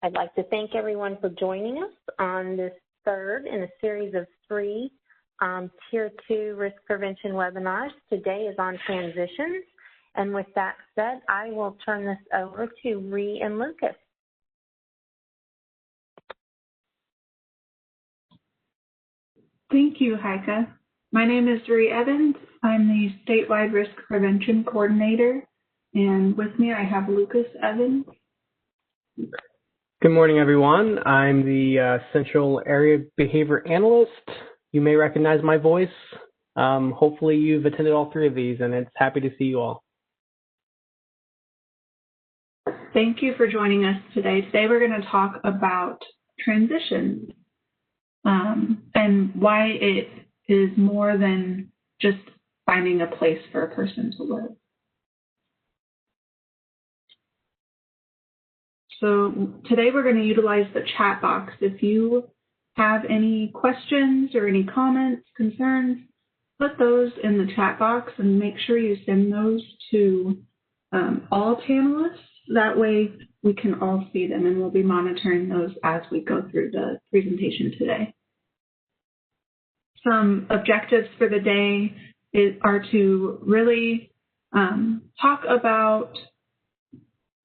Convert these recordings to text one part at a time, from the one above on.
I'd like to thank everyone for joining us on this third in a series of 3 Tier 2 risk prevention webinars. Today is on transitions. And with that said, I will turn this over to Ree and Lucas. Thank you, Heike. My name is Ree Evans. I'm the Statewide Risk Prevention Coordinator. And with me, I have Lucas Evans. Good morning, everyone. I'm the Central Area Behavior Analyst. You may recognize my voice. Hopefully you've attended all 3 of these, and it's happy to see you all. Thank you for joining us today. Today we're going to talk about transitions and why it is more than just finding a place for a person to live. So today we're going to utilize the chat box. If you have any questions or any comments, concerns, put those in the chat box and make sure you send those to all panelists. That way we can all see them, and we'll be monitoring those as we go through the presentation today. Some objectives for the day are to really talk about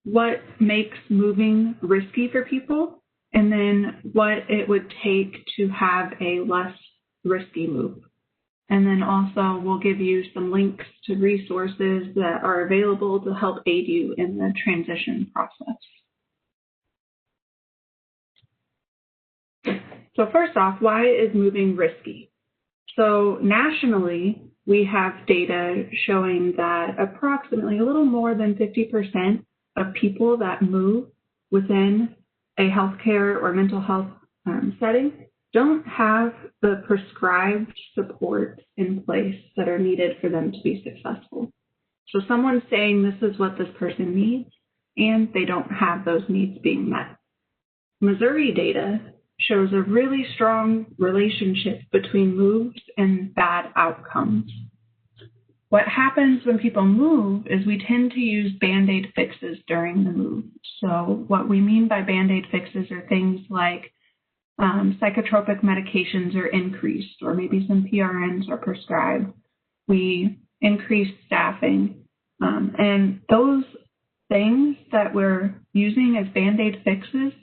what makes moving risky for people, and then what it would take to have a less risky move. And then also we'll give you some links to resources that are available to help aid you in the transition process. So first off, why is moving risky? So nationally, we have data showing that approximately a little more than 50% of people that move within a healthcare or mental health setting don't have the prescribed supports in place that are needed for them to be successful. So someone's saying this is what this person needs, and they don't have those needs being met. Missouri data shows a really strong relationship between moves and bad outcomes. What happens when people move is we tend to use Band-Aid fixes during the move. So what we mean by Band-Aid fixes are things like psychotropic medications are increased, or maybe some PRNs are prescribed. We increase staffing. And those things that we're using as Band-Aid fixes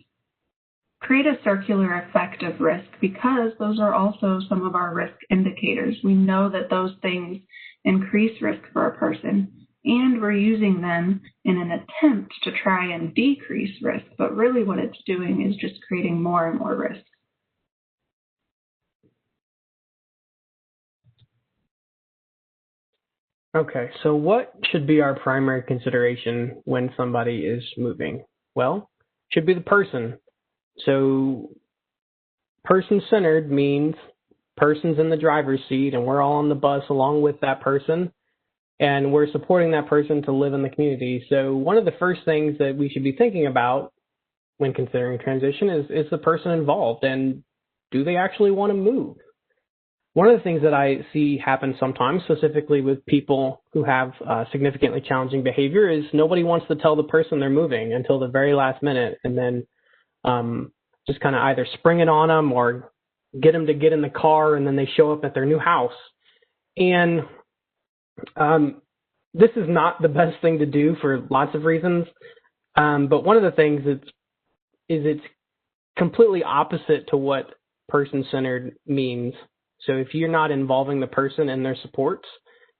create a circular effect of risk, because those are also some of our risk indicators. We know that those things increase risk for a person, and we're using them in an attempt to try and decrease risk, but really what it's doing is just creating more and more risk. Okay, so what should be our primary consideration when somebody is moving? Well, it should be the person. So person-centered means person's in the driver's seat and we're all on the bus along with that person, and we're supporting that person to live in the community. So one of the first things that we should be thinking about when considering transition is the person involved, and do they actually want to move? One of the things that I see happen sometimes, specifically with people who have significantly challenging behavior, is nobody wants to tell the person they're moving until the very last minute, and then just kind of either spring it on them or get them to get in the car, and then they show up at their new house. And this is not the best thing to do for lots of reasons. But one of the things it's completely opposite to what person-centered means. So if you're not involving the person and their supports,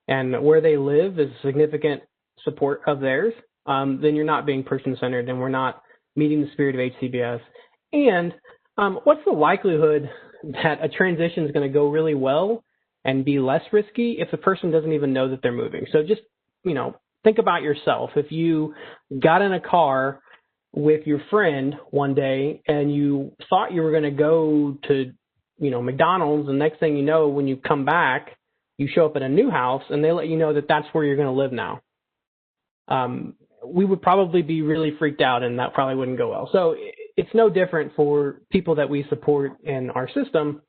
and where they live is a significant support of theirs, then you're not being person-centered, and we're not meeting the spirit of HCBS. And what's the likelihood that a transition is going to go really well and be less risky if the person doesn't even know that they're moving? So just, think about yourself. If you got in a car with your friend one day and you thought you were going to go to, McDonald's, and next thing you know, when you come back, you show up at a new house and they let you know that that's where you're going to live now. We would probably be really freaked out, and that probably wouldn't go well. So it's no different for people that we support in our system.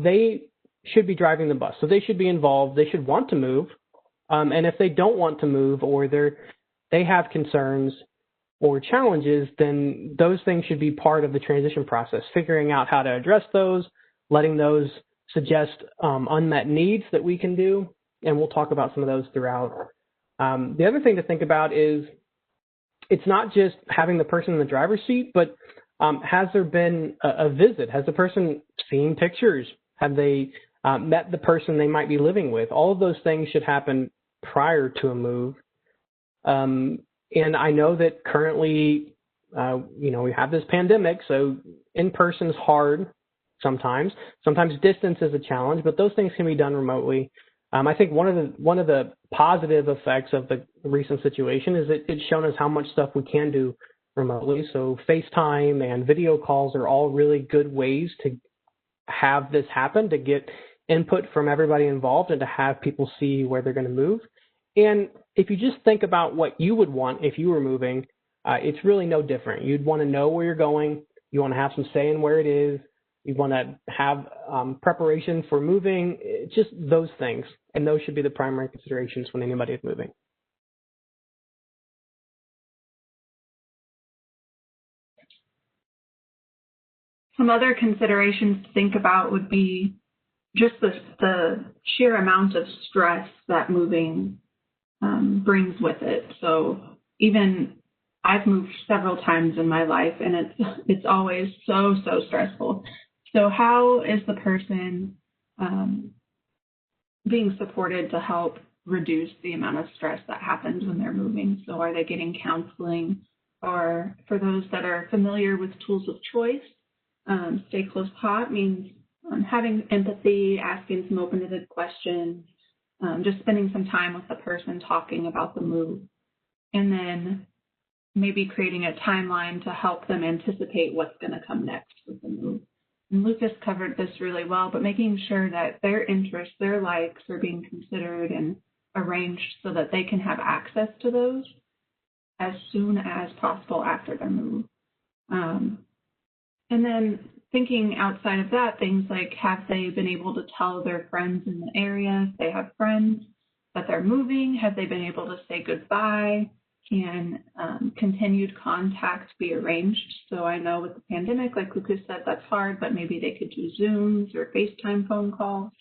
They should be driving the bus. So they should be involved. They should want to move. And if they don't want to move, or they have concerns, or challenges, then those things should be part of the transition process, figuring out how to address those, letting those suggest unmet needs that we can do, and we'll talk about some of those throughout. The other thing to think about is it's not just having the person in the driver's seat, but has there been a visit? Has the person seen pictures? Have they met the person they might be living with? All of those things should happen prior to a move. And I know that currently, we have this pandemic, so in-person is hard sometimes. Sometimes distance is a challenge, but those things can be done remotely. I think one of the positive effects of the recent situation is it's shown us how much stuff we can do remotely. So FaceTime and video calls are all really good ways to have this happen, to get input from everybody involved and to have people see where they're going to move. And if you just think about what you would want if you were moving, it's really no different. You'd want to know where you're going. You want to have some say in where it is. You want to have preparation for moving, just those things. And those should be the primary considerations when anybody is moving. Some other considerations to think about would be just the sheer amount of stress that moving brings with it. So even I've moved several times in my life, and it's always so stressful. So how is the person being supported to help reduce the amount of stress that happens when they're moving? So are they getting counseling? Or for those that are familiar with tools of choice, stay close hot means having empathy, asking some open-ended questions, just spending some time with the person talking about the move, and then maybe creating a timeline to help them anticipate what's going to come next with the move. And Lucas covered this really well, but making sure that their interests, their likes are being considered and arranged so that they can have access to those as soon as possible after their move. And then thinking outside of that, things like, have they been able to tell their friends in the area if they have friends that they're moving? Have they been able to say goodbye? Can continued contact be arranged? So I know with the pandemic, like Lucas said, that's hard, but maybe they could do Zooms or FaceTime phone calls.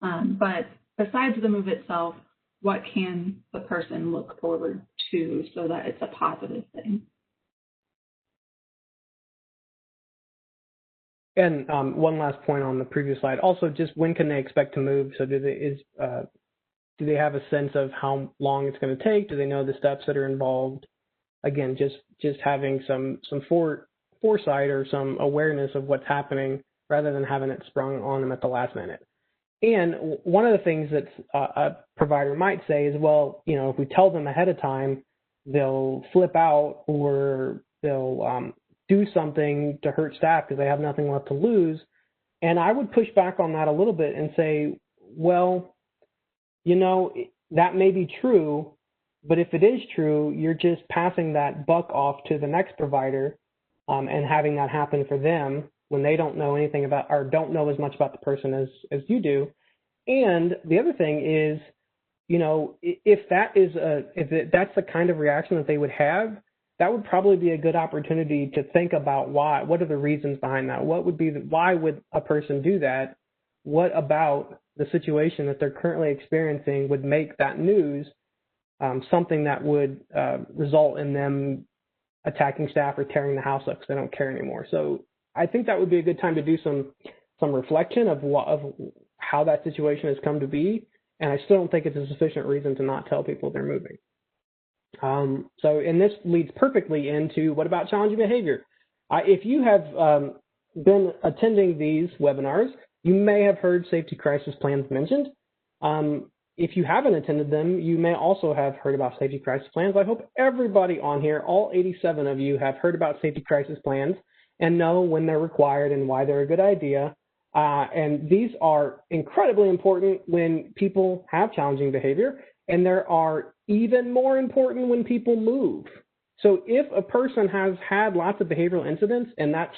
But besides the move itself, what can the person look forward to so that it's a positive thing? And one last point on the previous slide. Also, just when can they expect to move? So do they have a sense of how long it's going to take? Do they know the steps that are involved? Again, just having some foresight or some awareness of what's happening rather than having it sprung on them at the last minute. And one of the things that a provider might say is, well, if we tell them ahead of time, they'll flip out or they'll do something to hurt staff because they have nothing left to lose. And I would push back on that a little bit and say, well, that may be true, but if it is true, you're just passing that buck off to the next provider and having that happen for them when they don't know anything about or don't know as much about the person as you do. And the other thing is, if that's the kind of reaction that they would have, that would probably be a good opportunity to think about what are the reasons behind that? Why would a person do that? What about the situation that they're currently experiencing would make that news something that would result in them attacking staff or tearing the house up because they don't care anymore? So I think that would be a good time to do some reflection of how that situation has come to be. And I still don't think it's a sufficient reason to not tell people they're moving. And this leads perfectly into what about challenging behavior? If you have been attending these webinars, you may have heard safety crisis plans mentioned. If you haven't attended them, you may also have heard about safety crisis plans. I hope everybody on here, all 87 of you, have heard about safety crisis plans and know when they're required and why they're a good idea. And these are incredibly important when people have challenging behavior, and there are even more important when people move. So if a person has had lots of behavioral incidents, and that's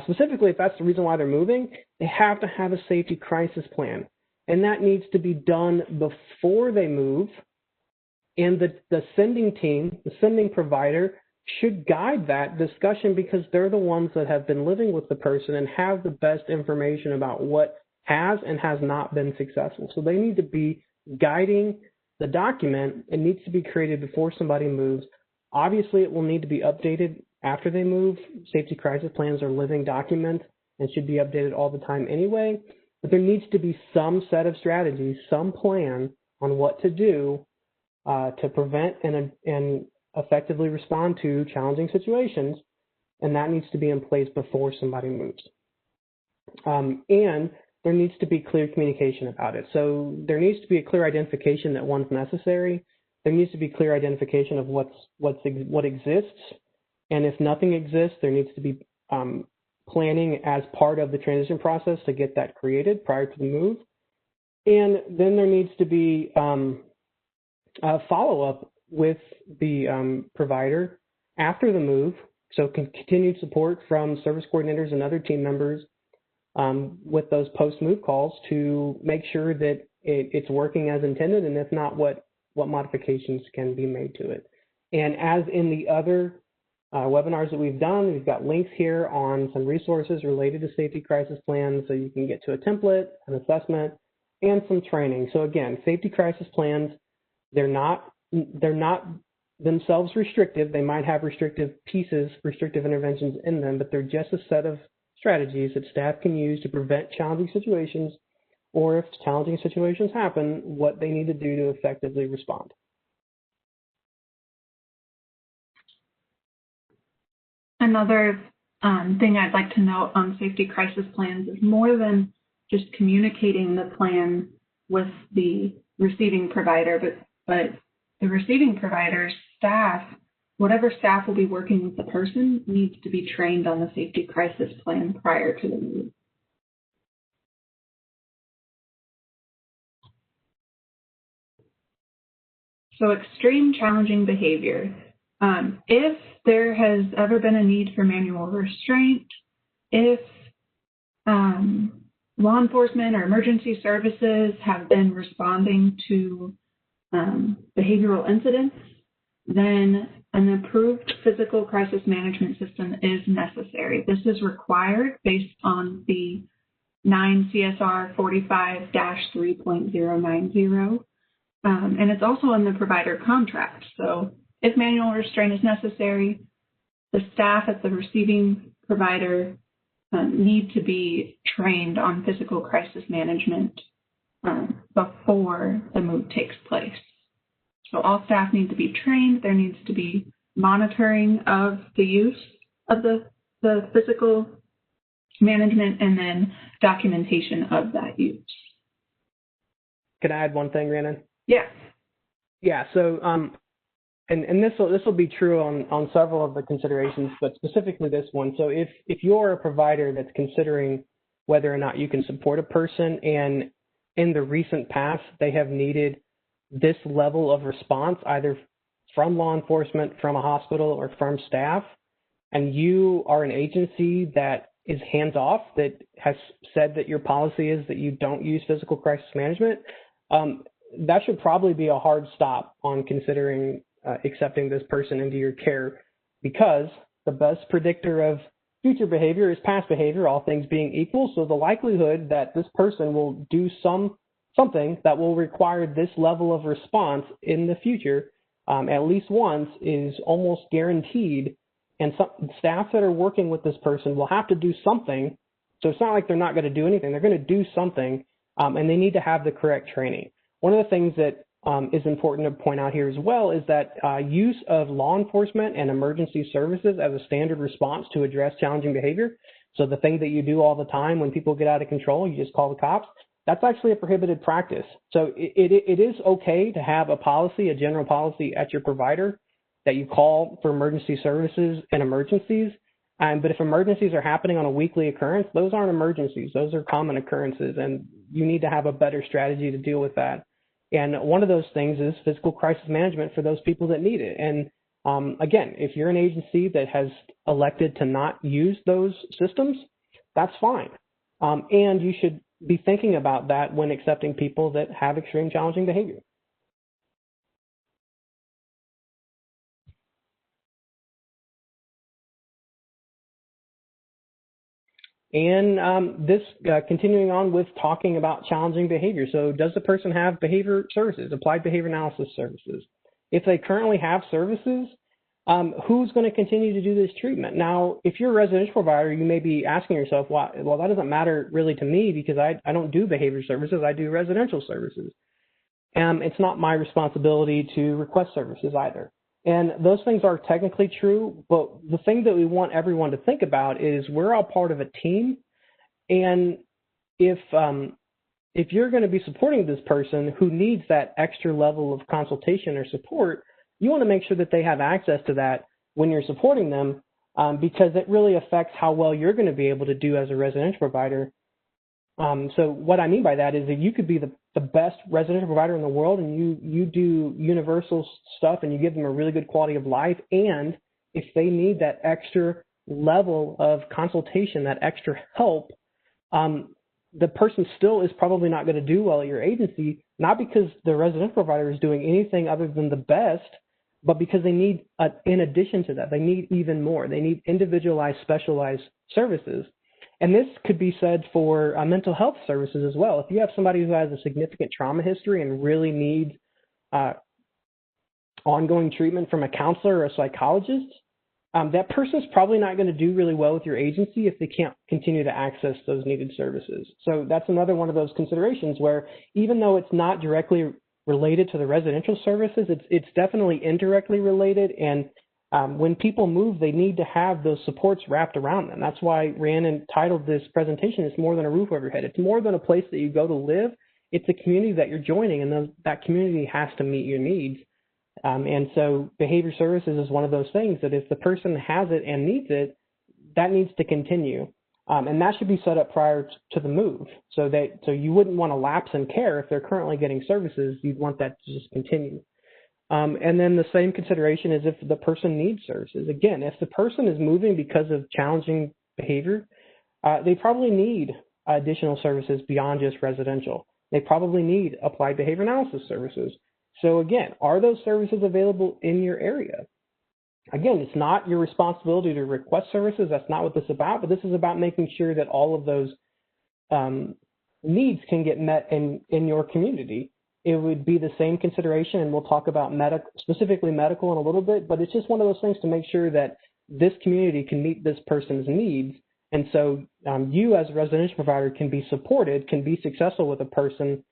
specifically if that's the reason why they're moving, they have to have a safety crisis plan. And that needs to be done before they move. And the sending team, the sending provider, should guide that discussion because they're the ones that have been living with the person and have the best information about what has and has not been successful. So they need to be guiding the document. It needs to be created before somebody moves. Obviously, it will need to be updated after they move. Safety crisis plans are living documents and should be updated all the time anyway. But there needs to be some set of strategies, some plan on what to do to prevent and effectively respond to challenging situations, and that needs to be in place before somebody moves. And there needs to be clear communication about it. So there needs to be a clear identification that one's necessary. There needs to be clear identification of what exists, and if nothing exists, there needs to be planning as part of the transition process to get that created prior to the move. And then there needs to be follow-up with the provider after the move, so continued support from service coordinators and other team members with those post-move calls to make sure that it's working as intended, and if not, what modifications can be made to it. And as in the other webinars that we've done, we've got links here on some resources related to safety crisis plans, so you can get to a template, an assessment, and some training. So again, safety crisis plans, they're not themselves restrictive. They might have restrictive interventions in them, but they're just a set of strategies that staff can use to prevent challenging situations, or if challenging situations happen, what they need to do to effectively respond. Another thing I'd like to note on safety crisis plans is more than just communicating the plan with the receiving provider, but the receiving provider's staff, whatever staff will be working with the person, needs to be trained on the safety crisis plan prior to the move. So extreme challenging behavior. If there has ever been a need for manual restraint, if law enforcement or emergency services have been responding to behavioral incidents, then an approved physical crisis management system is necessary. This is required based on the 9 CSR 45-3.090, and it's also in the provider contract. So if manual restraint is necessary, the staff at the receiving provider need to be trained on physical crisis management before the move takes place. So all staff need to be trained. There needs to be monitoring of the use of the physical management and then documentation of that use. Can I add one thing, Rhiannon? Yeah. Yeah, so and this will be true on several of the considerations, but specifically this one. So if you're a provider that's considering whether or not you can support a person, and in the recent past they have needed this level of response either from law enforcement, from a hospital, or from staff, and you are an agency that is hands-off, that has said that your policy is that you don't use physical crisis management, that should probably be a hard stop on considering accepting this person into your care, because the best predictor of future behavior is past behavior, all things being equal. So the likelihood that this person will do something that will require this level of response in the future at least once is almost guaranteed. And some staff that are working with this person will have to do something. So it's not like they're not going to do anything. They're going to do something, and they need to have the correct training. One of the things that is important to point out here as well is that use of law enforcement and emergency services as a standard response to address challenging behavior. So the thing that you do all the time when people get out of control, you just call the cops. That's actually a prohibited practice. So it is okay to have a policy, a general policy at your provider that you call for emergency services and emergencies. But if emergencies are happening on a weekly occurrence, those aren't emergencies. Those are common occurrences, and you need to have a better strategy to deal with that. And one of those things is physical crisis management for those people that need it. And again, if you're an agency that has elected to not use those systems, that's fine. And you should be thinking about that when accepting people that have extreme challenging behavior. And this continuing on with talking about challenging behavior. So does the person have behavior services, applied behavior analysis services? If they currently have services, who's going to continue to do this treatment? Now, if you're a residential provider, you may be asking yourself, well, that doesn't matter really to me because I don't do behavior services, I do residential services. It's not my responsibility to request services either. And those things are technically true, but the thing that we want everyone to think about is we're all part of a team. And if you're going to be supporting this person who needs that extra level of consultation or support, you want to make sure that they have access to that when you're supporting them, because it really affects how well you're going to be able to do as a residential provider. So what I mean by that is that you could be the best residential provider in the world and you do universal stuff and you give them a really good quality of life. And if they need that extra level of consultation, that extra help, the person still is probably not going to do well at your agency, not because the residential provider is doing anything other than the best, but because they need, in addition to that, they need even more. They need individualized, specialized services. And this could be said for mental health services as well. If you have somebody who has a significant trauma history and really needs ongoing treatment from a counselor or a psychologist, that person's probably not going to do really well with your agency if they can't continue to access those needed services. So that's another one of those considerations where even though it's not directly related to the residential services, it's definitely indirectly related. And when people move, they need to have those supports wrapped around them. That's why Rhiannon titled this presentation, It's More Than a Roof Over Your Head. It's more than a place that you go to live. It's a community that you're joining, and that community has to meet your needs. And so behavior services is one of those things that if the person has it and needs it, that needs to continue. And that should be set up prior to the move. So you wouldn't want to lapse in care if they're currently getting services. You'd want that to just continue. And then the same consideration is if the person needs services. Again, if the person is moving because of challenging behavior, they probably need additional services beyond just residential. They probably need applied behavior analysis services. So again, are those services available in your area? Again, it's not your responsibility to request services. That's not what this is about, but this is about making sure that all of those needs can get met in your community. It would be the same consideration, and we'll talk about specifically medical in a little bit, but it's just one of those things to make sure that this community can meet this person's needs. And so you as a residential provider can be supported, can be successful with a person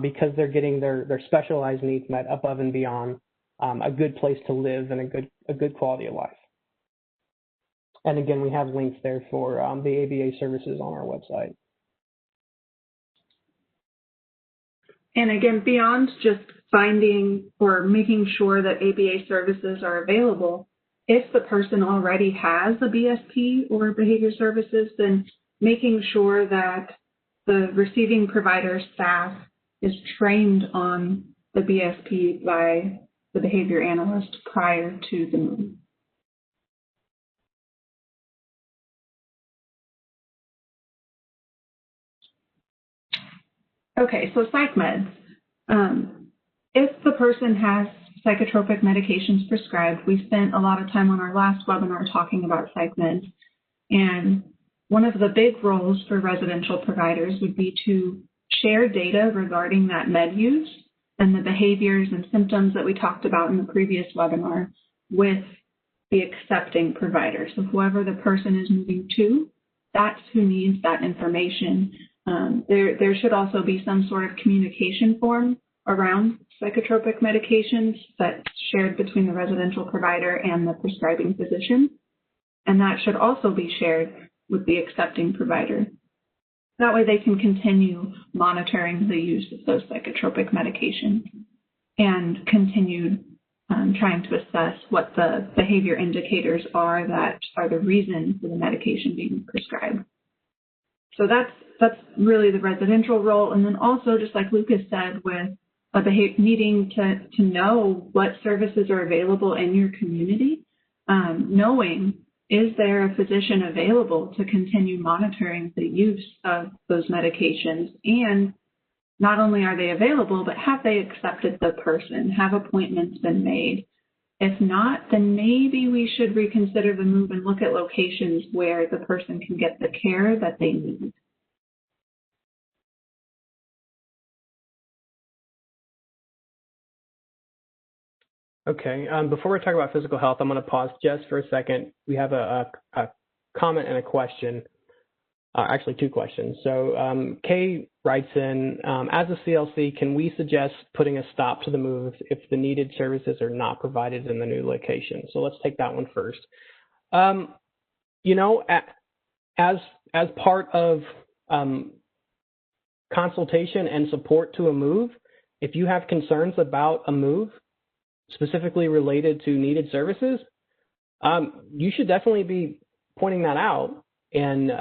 because they're getting their specialized needs met above and beyond a good place to live and a good quality of life. And again, we have links there for the ABA services on our website. And again, beyond just finding or making sure that ABA services are available, if the person already has a BSP or behavior services, then making sure that the receiving provider staff is trained on the BSP by the behavior analyst prior to the move. Okay, so psych meds. If the person has psychotropic medications prescribed, we spent a lot of time on our last webinar talking about psych meds. And one of the big roles for residential providers would be to share data regarding that med use and the behaviors and symptoms that we talked about in the previous webinar with the accepting provider. So whoever the person is moving to, that's who needs that information. There should also be some sort of communication form around psychotropic medications that's shared between the residential provider and the prescribing physician. And that should also be shared with the accepting provider. That way they can continue monitoring the use of those psychotropic medications and continue trying to assess what the behavior indicators are that are the reason for the medication being prescribed. So that's really the residential role. And then also, just like Lucas said, with needing to know what services are available in your community, knowing, is there a physician available to continue monitoring the use of those medications? And not only are they available, but have they accepted the person? Have appointments been made? If not, then maybe we should reconsider the move and look at locations where the person can get the care that they need. Okay, before we talk about physical health, I'm going to pause just for a second. We have a comment and a question, actually two questions. So Kay writes in, as a CLC, can we suggest putting a stop to the move if the needed services are not provided in the new location? So let's take that one first. You know, as part of consultation and support to a move, if you have concerns about a move, specifically related to needed services, you should definitely be pointing that out and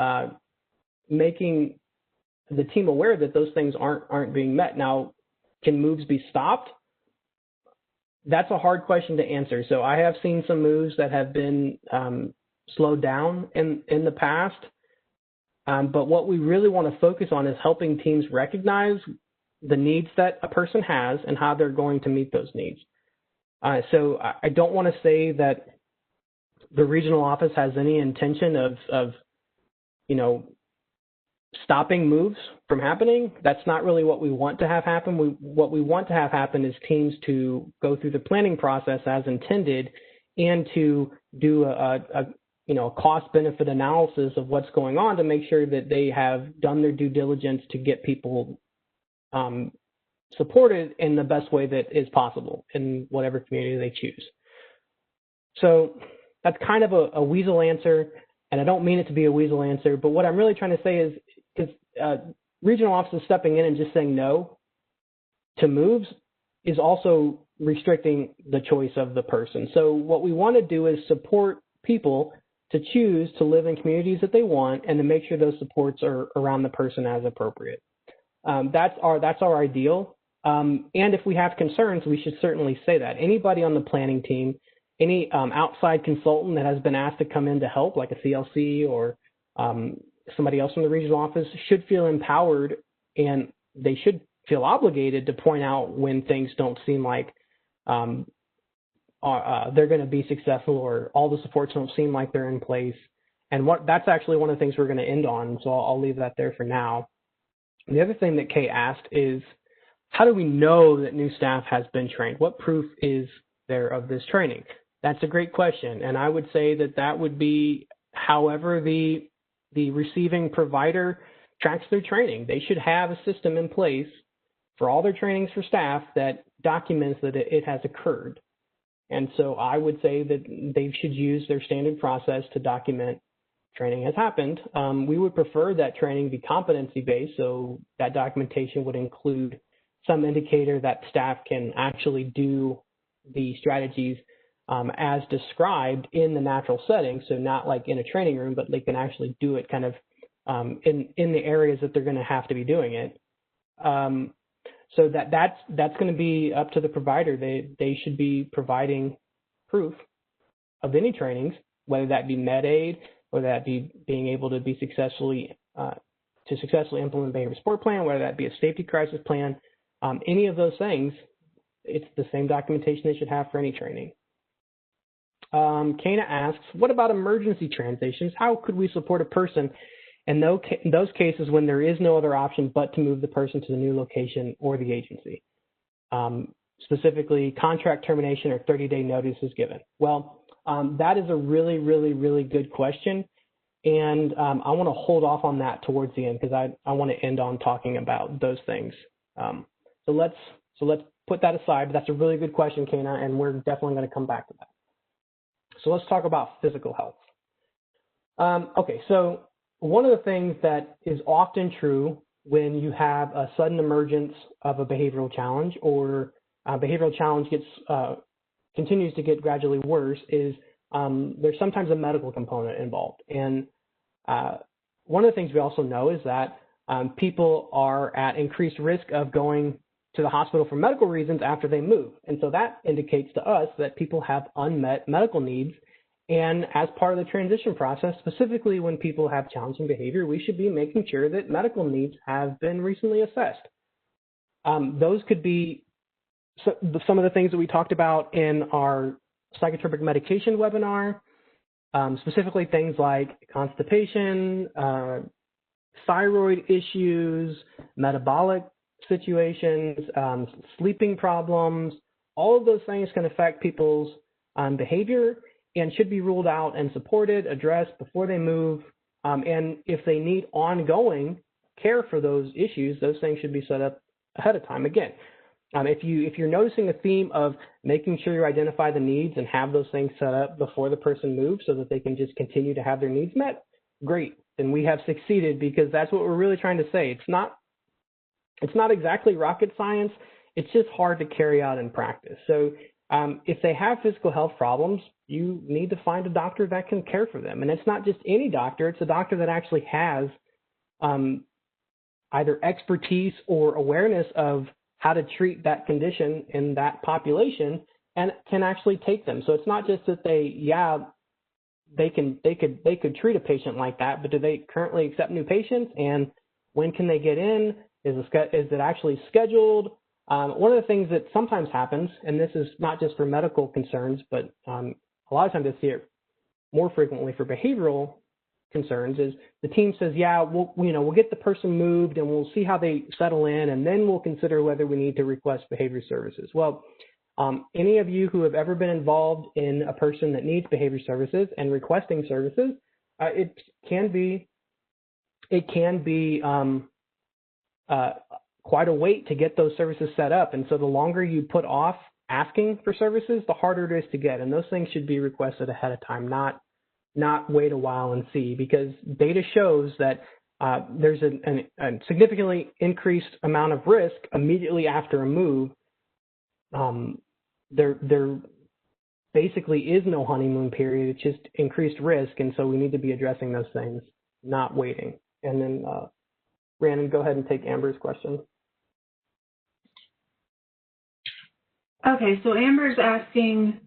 making the team aware that those things aren't being met. Now, can moves be stopped? That's a hard question to answer. So I have seen some moves that have been slowed down in the past, but what we really want to focus on is helping teams recognize the needs that a person has and how they're going to meet those needs. So I don't want to say that the regional office has any intention of you know, stopping moves from happening. That's not really what we want to have happen. What we want to have happen is teams to go through the planning process as intended and to do a cost-benefit analysis of what's going on to make sure that they have done their due diligence to get people supported in the best way that is possible in whatever community they choose. So that's kind of a weasel answer, and I don't mean it to be a weasel answer, but what I'm really trying to say is regional offices stepping in and just saying no to moves is also restricting the choice of the person. So what we want to do is support people to choose to live in communities that they want and to make sure those supports are around the person as appropriate. That's our ideal. And if we have concerns, we should certainly say that. Anybody on the planning team, any outside consultant that has been asked to come in to help, like a CLC or somebody else from the regional office, should feel empowered, and they should feel obligated to point out when things don't seem like they're going to be successful or all the supports don't seem like they're in place. And that's actually one of the things we're going to end on, so I'll leave that there for now. The other thing that Kay asked is, how do we know that new staff has been trained? What proof is there of this training? That's a great question, and I would say that would be however the receiving provider tracks their training. They should have a system in place for all their trainings for staff that documents that it has occurred. And so I would say that they should use their standard process to document training has happened. We would prefer that training be competency-based, so that documentation would include some indicator that staff can actually do the strategies as described in the natural setting, so not like in a training room, but they can actually do it kind of in the areas that they're going to have to be doing it. So that's going to be up to the provider. They should be providing proof of any trainings, whether that be med-aid, whether that be being able to be successfully implement a behavior support plan, whether that be a safety crisis plan, any of those things. It's the same documentation they should have for any training. Kana asks, what about emergency transitions? How could we support a person in those cases when there is no other option but to move the person to the new location or the agency? Specifically, contract termination or 30-day notice is given. Well, that is a really, really, really good question. And I want to hold off on that towards the end because I want to end on talking about those things. So let's put that aside. But that's a really good question, Kana, and we're definitely going to come back to that. So let's talk about physical health. Okay, so one of the things that is often true when you have a sudden emergence of a behavioral challenge or a behavioral challenge continues to get gradually worse is there's sometimes a medical component involved. And one of the things we also know is that people are at increased risk of going to the hospital for medical reasons after they move. And so that indicates to us that people have unmet medical needs. And as part of the transition process, specifically when people have challenging behavior, we should be making sure that medical needs have been recently assessed. Those could be some of the things that we talked about in our psychotropic medication webinar, specifically things like constipation, thyroid issues, metabolic situations, sleeping problems. All of those things can affect people's behavior and should be ruled out and supported, addressed before they move. And if they need ongoing care for those issues, those things should be set up ahead of time. Again, if you're noticing a theme of making sure you identify the needs and have those things set up before the person moves so that they can just continue to have their needs met, great. Then we have succeeded, because that's what we're really trying to say. It's not exactly rocket science. It's just hard to carry out in practice. So if they have physical health problems, you need to find a doctor that can care for them. And it's not just any doctor. It's a doctor that actually has either expertise or awareness of how to treat that condition in that population and can actually take them. So it's not just that they could treat a patient like that, but do they currently accept new patients? And when can they get in? Is it actually scheduled? One of the things that sometimes happens, and this is not just for medical concerns, but a lot of times I see it more frequently for behavioral concerns, is the team says, yeah, we'll get the person moved and we'll see how they settle in, and then we'll consider whether we need to request behavior services. Well, any of you who have ever been involved in a person that needs behavior services and requesting services, it can be quite a wait to get those services set up. And so the longer you put off asking for services, the harder it is to get. And those things should be requested ahead of time, not wait a while and see, because data shows that there's a significantly increased amount of risk immediately after a move. There basically is no honeymoon period. It's just increased risk. And so we need to be addressing those things, not waiting. And then Rhiannon, go ahead and take Amber's question. Okay, so Amber's asking,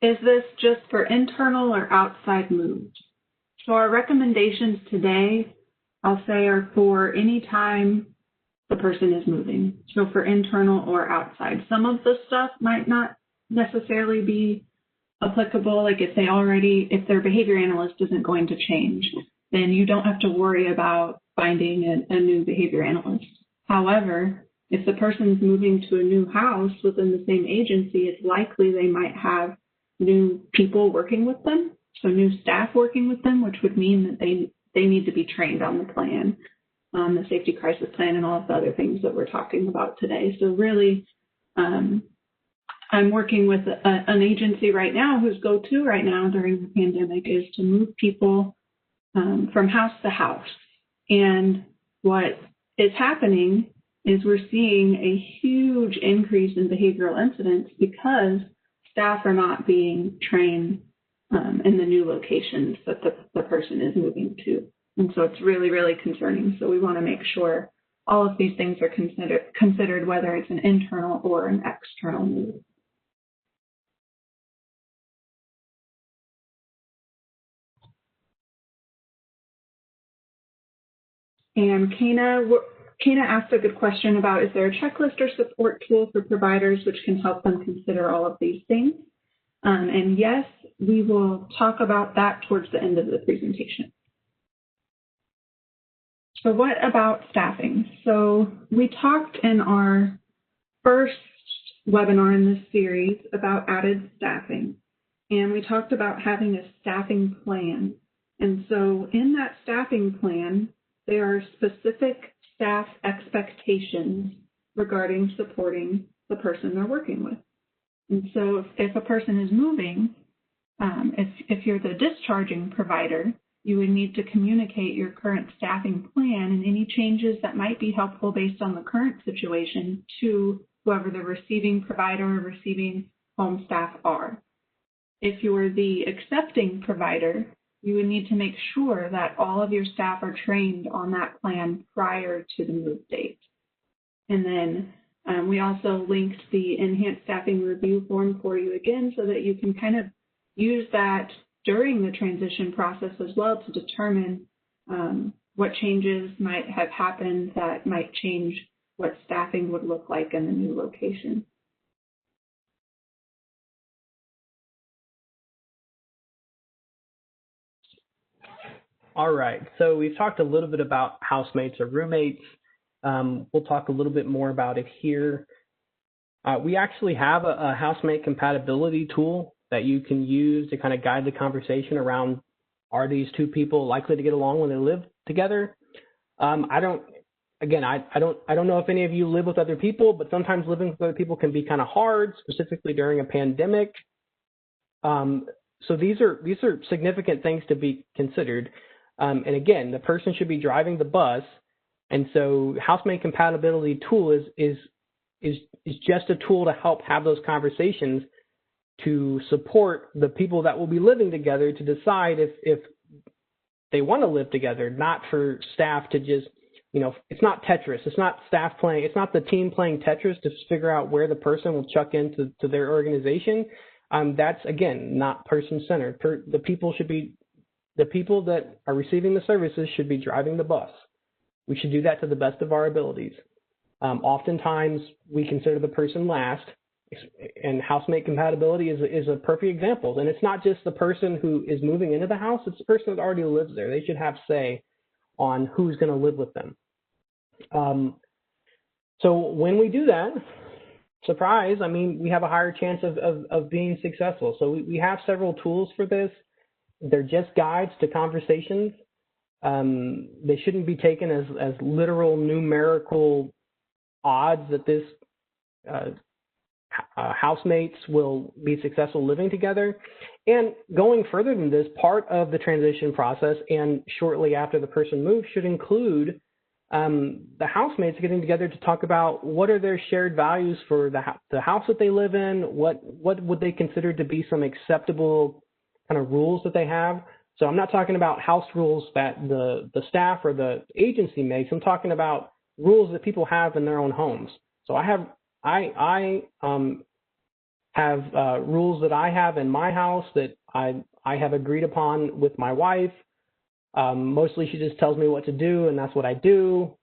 is this just for internal or outside moves? So our recommendations today, I'll say, are for any time the person is moving. So for internal or outside. Some of the stuff might not necessarily be applicable. Like if their behavior analyst isn't going to change, then you don't have to worry about finding a new behavior analyst. However, if the person's moving to a new house within the same agency, it's likely they might have new people working with them, so new staff working with them, which would mean that they need to be trained on the plan, the safety crisis plan, and all of the other things that we're talking about today. So really, I'm working with an agency right now whose go-to right now during the pandemic is to move people from house to house. And what is happening is we're seeing a huge increase in behavioral incidents because staff are not being trained in the new locations that the person is moving to. And so it's really, really concerning. So we want to make sure all of these things are considered, whether it's an internal or an external move. And Kana asked a good question about, is there a checklist or support tool for providers which can help them consider all of these things? And yes, we will talk about that towards the end of the presentation. So what about staffing? So we talked in our first webinar in this series about added staffing, and we talked about having a staffing plan. And so in that staffing plan, there are specific staff expectations regarding supporting the person they're working with. And so if a person is moving, if you're the discharging provider, you would need to communicate your current staffing plan and any changes that might be helpful based on the current situation to whoever the receiving provider or receiving home staff are. If you're the accepting provider, you would need to make sure that all of your staff are trained on that plan prior to the move date. And then we also linked the enhanced staffing review form for you again so that you can kind of use that during the transition process as well to determine what changes might have happened that might change what staffing would look like in the new location. All right. So we've talked a little bit about housemates or roommates. We'll talk a little bit more about it here. We actually have a housemate compatibility tool that you can use to kind of guide the conversation around, are these two people likely to get along when they live together? I don't know if any of you live with other people, but sometimes living with other people can be kind of hard, specifically during a pandemic. So these are significant things to be considered. And again, the person should be driving the bus. And so housemate compatibility tool is just a tool to help have those conversations to support the people that will be living together to decide if they want to live together, not for staff to just, it's not Tetris. It's not staff playing. It's not the team playing Tetris to figure out where the person will chuck into their organization. That's, again, not person-centered. The people that are receiving the services should be driving the bus. We should do that to the best of our abilities. Oftentimes, we consider the person last, and housemate compatibility is a perfect example. And it's not just the person who is moving into the house, it's the person that already lives there. They should have say on who's going to live with them. So when we do that, surprise, we have a higher chance of being successful. So we have several tools for this. They're just guides to conversations. They shouldn't be taken as literal numerical odds that this housemates will be successful living together. And going further than this, part of the transition process and shortly after the person moves should include the housemates getting together to talk about what are their shared values for the house that they live in, what would they consider to be some acceptable kind of rules that they have. So I'm not talking about house rules that the staff or the agency makes. I'm talking about rules that people have in their own homes. So I have rules that I have in my house that I have agreed upon with my wife. Mostly she just tells me what to do, and that's what I do.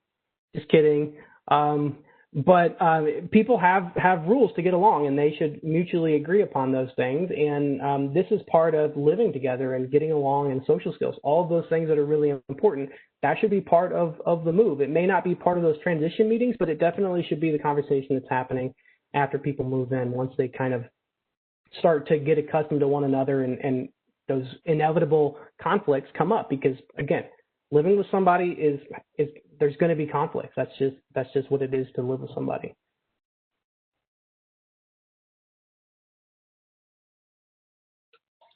Just kidding. But people have rules to get along, and they should mutually agree upon those things. And this is part of living together and getting along and social skills. All of those things that are really important, that should be part of the move. It may not be part of those transition meetings, but it definitely should be the conversation that's happening after people move in, once they kind of start to get accustomed to one another and those inevitable conflicts come up. Because, again, living with somebody is there's going to be conflicts. That's just what it is to live with somebody.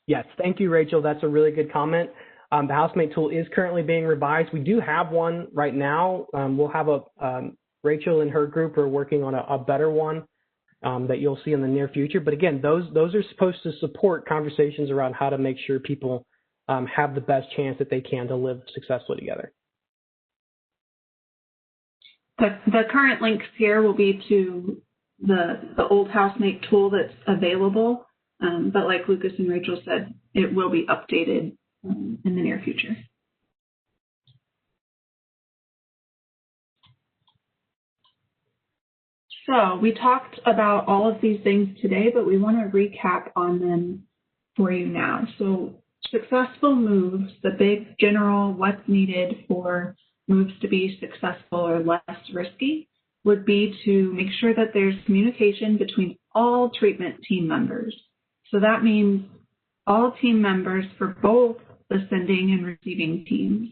Yes, thank you, Rachel. That's a really good comment. The housemate tool is currently being revised. We do have one right now. We'll have Rachel and her group are working on a better one that you'll see in the near future. But again, those are supposed to support conversations around how to make sure people have the best chance that they can to live successfully together. The current links here will be to the old housemate tool that's available, but like Lucas and Rachel said, it will be updated in the near future. So we talked about all of these things today, but we want to recap on them for you now. So successful moves, the big general what's needed for moves to be successful or less risky, would be to make sure that there's communication between all treatment team members. So that means all team members for both the sending and receiving teams.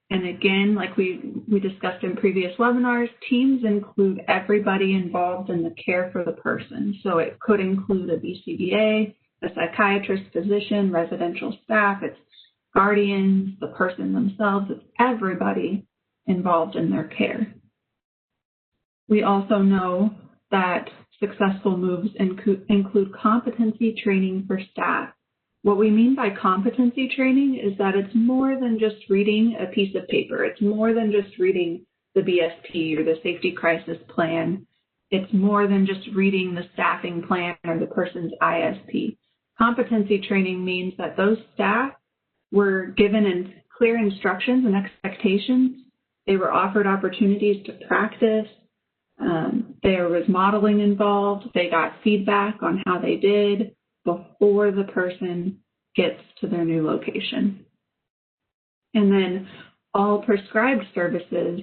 And again, like we discussed in previous webinars, teams include everybody involved in the care for the person. So it could include a BCBA, a psychiatrist, physician, residential staff, it's guardians, the person themselves, it's everybody involved in their care. We also know that successful moves include competency training for staff. What we mean by competency training is that it's more than just reading a piece of paper. It's more than just reading the BSP or the safety crisis plan. It's more than just reading the staffing plan or the person's ISP. Competency training means that those staff were given clear instructions and expectations. They were offered opportunities to practice. There was modeling involved. They got feedback on how they did before the person gets to their new location. And then all prescribed services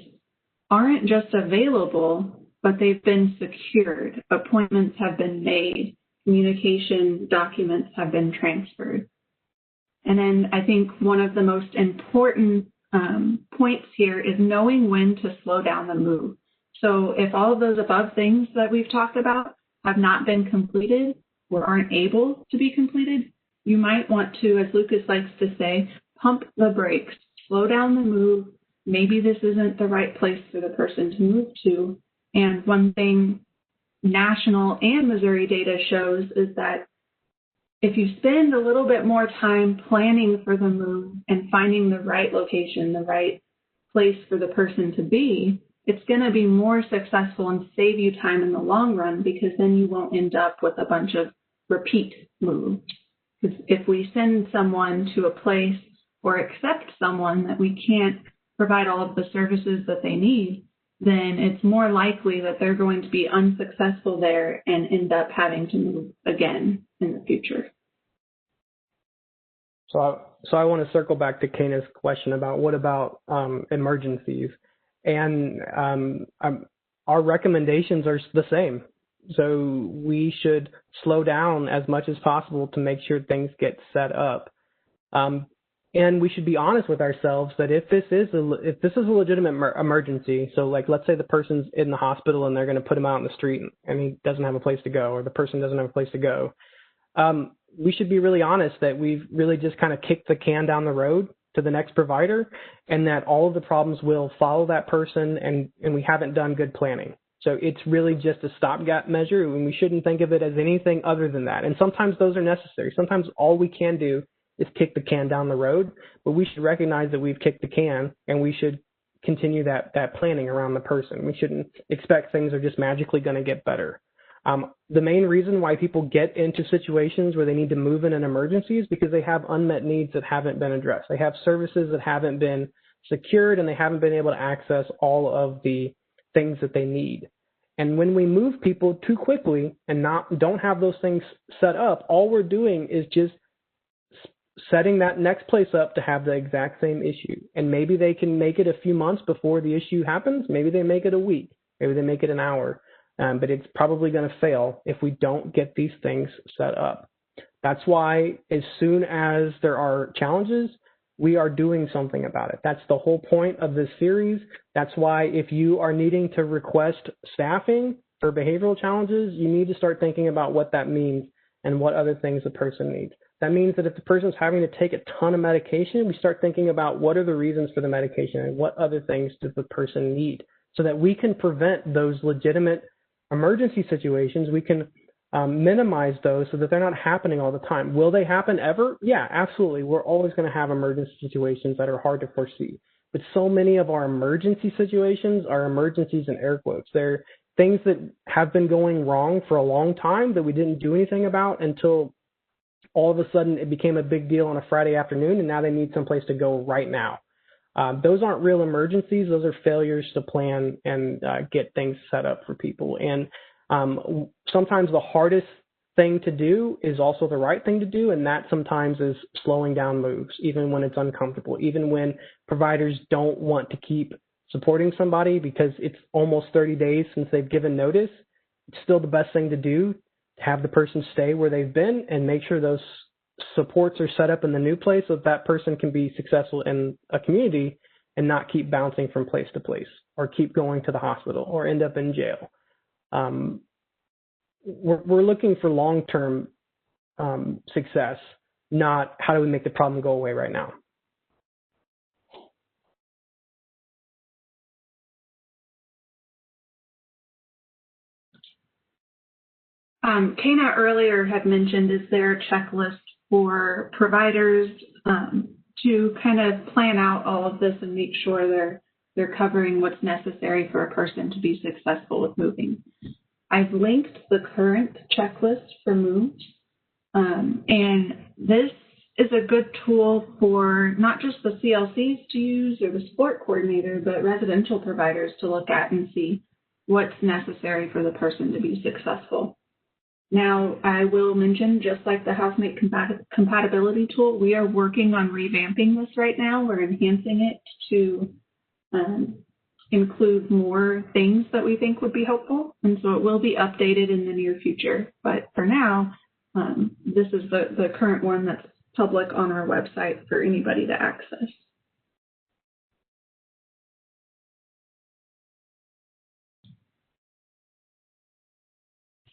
aren't just available, but they've been secured. Appointments have been made. Communication documents have been transferred. And then I think one of the most important points here is knowing when to slow down the move. So if all of those above things that we've talked about have not been completed or aren't able to be completed, you might want to, as Lucas likes to say, pump the brakes, slow down the move. Maybe this isn't the right place for the person to move to. And one thing national and Missouri data shows is that if you spend a little bit more time planning for the move and finding the right location, the right place for the person to be, it's going to be more successful and save you time in the long run, because then you won't end up with a bunch of repeat moves. Because if we send someone to a place or accept someone that we can't provide all of the services that they need, then it's more likely that they're going to be unsuccessful there and end up having to move again in the future. So I want to circle back to Kana's question about what about emergencies, and our recommendations are the same. So we should slow down as much as possible to make sure things get set up. And we should be honest with ourselves that if this is a legitimate emergency, so like let's say the person's in the hospital and they're going to put him out in the street and he doesn't have a place to go, or the person doesn't have a place to go, we should be really honest that we've really just kind of kicked the can down the road to the next provider, and that all of the problems will follow that person, and we haven't done good planning. So it's really just a stopgap measure, and we shouldn't think of it as anything other than that. And sometimes those are necessary. Sometimes all we can do is kick the can down the road, but we should recognize that we've kicked the can, and we should continue that planning around the person. We shouldn't expect things are just magically going to get better. The main reason why people get into situations where they need to move in an emergency is because they have unmet needs that haven't been addressed. They have services that haven't been secured, and they haven't been able to access all of the things that they need. And when we move people too quickly and don't have those things set up, all we're doing is just setting that next place up to have the exact same issue. And maybe they can make it a few months before the issue happens. Maybe they make it a week. Maybe they make it an hour. But it's probably going to fail if we don't get these things set up. That's why as soon as there are challenges, we are doing something about it. That's the whole point of this series. That's why if you are needing to request staffing for behavioral challenges, you need to start thinking about what that means and what other things the person needs. That means that if the person's having to take a ton of medication, we start thinking about what are the reasons for the medication and what other things does the person need, so that we can prevent those legitimate emergency situations. We can minimize those so that they're not happening all the time. Will they happen ever? Yeah, absolutely. We're always going to have emergency situations that are hard to foresee. But so many of our emergency situations are emergencies in air quotes. They're things that have been going wrong for a long time that we didn't do anything about until all of a sudden it became a big deal on a Friday afternoon, and now they need someplace to go right now. Those aren't real emergencies. Those are failures to plan and get things set up for people. And sometimes the hardest thing to do is also the right thing to do, and that sometimes is slowing down moves, even when it's uncomfortable, even when providers don't want to keep supporting somebody because it's almost 30 days since they've given notice. It's still the best thing to do to have the person stay where they've been and make sure those supports are set up in the new place so that person can be successful in a community and not keep bouncing from place to place or keep going to the hospital or end up in jail. We're looking for long-term success, not how do we make the problem go away right now. Kana earlier had mentioned, is there a checklist for providers to kind of plan out all of this and make sure they're covering what's necessary for a person to be successful with moving? I've linked the current checklist for moves, and this is a good tool for not just the CLCs to use or the support coordinator, but residential providers to look at and see what's necessary for the person to be successful. Now, I will mention, just like the housemate compatibility tool, we are working on revamping this right now. We're enhancing it to include more things that we think would be helpful. And so it will be updated in the near future. But for now, this is the current one that's public on our website for anybody to access.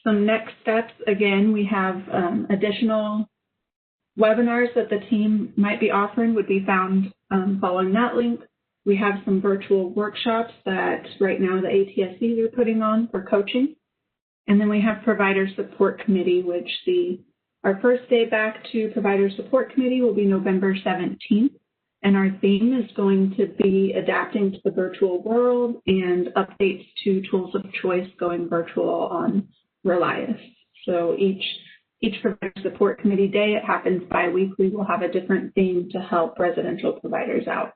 Some next steps, again, we have additional webinars that the team might be offering would be found following that link. We have some virtual workshops that right now the ATSCs are putting on for coaching. And then we have Provider Support Committee, which our first day back to Provider Support Committee will be November 17th. And our theme is going to be adapting to the virtual world and updates to tools of choice going virtual on Relias. So each Provider Support Committee day, it happens bi-weekly, will have a different theme to help residential providers out.